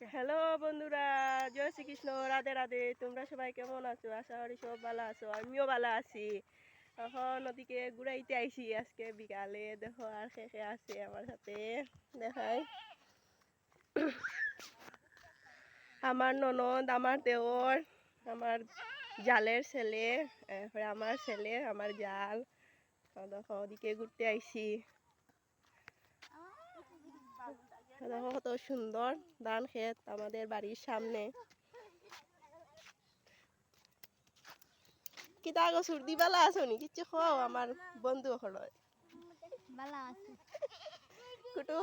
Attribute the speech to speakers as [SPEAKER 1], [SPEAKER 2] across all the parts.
[SPEAKER 1] Hello বন্ধুরা, জয় শ্রীকৃষ্ণ, রাধে রাধে। তোমরা সবাই কেমন আছো? আশা করি সব ভালো আছো, আমিও ভালো আছি। এখন নদীকে ঘুরাইতে আইছি আজকে বিকালে। দেখো আর শেষে আছে আমার সাথে, দেখাই আমার ননদ, আমার দেওর, আমার জালের ছেলে, এরপরে আমার ছেলে, আমার জাল। দেখো ওদিকে ঘুরতে আইছি। দেখো কত সুন্দর ধান ক্ষেত আমাদের বাড়ির সামনে। কিতা গো সুরদি বালা আছো নি? কিচ্ছু খাও আমার বন্ধু হলো
[SPEAKER 2] বালা আছে
[SPEAKER 1] কুটু।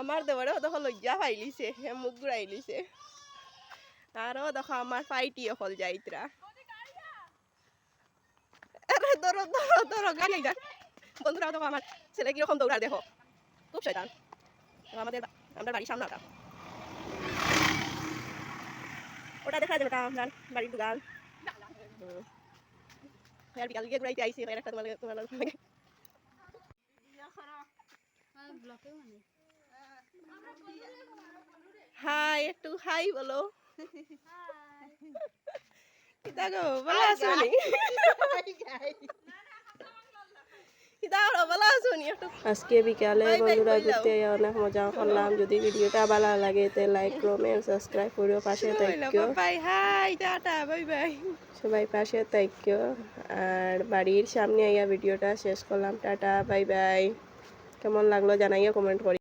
[SPEAKER 1] আমার দেবরে দেখো লজ্জা পাইলিছে, মুখ ঘুরাই লিছে। আরো দেখো আমার ফাইটি হল যাইতরা। আরে ধরো ধরো ধরো গাড়ি যা। বন্ধুরা দেখো আমার ছেলে কিরকম দৌড়ার, দেখো খুব শয়তান। আমাদের আমরা বাড়ির সামনে ওটা দেখা যাবে, ওটা আপনার বাড়ির দোকান। বিকাল গিয়ে ঘুরাইতে আইসি একটা তোমার তোমার হাই, একটু হাই বলো। কিতা গো ভালো আছো নি? আজকে বিকালে বন্ধুরা ঘুরতে অনেক মজা করলাম। যদি ভিডিওটা ভালো লাগে তে লাইক কমেন্ট সাবস্ক্রাইব করিও, পাশে থাইকো। Bye hi tata bye bye. সবাই পাশে থাইকো। আর বাড়ির সামনে আইয়া ভিডিওটা শেষ করলাম। Tata bye by. কেমন লাগলো জানাইও কমেন্ট করি।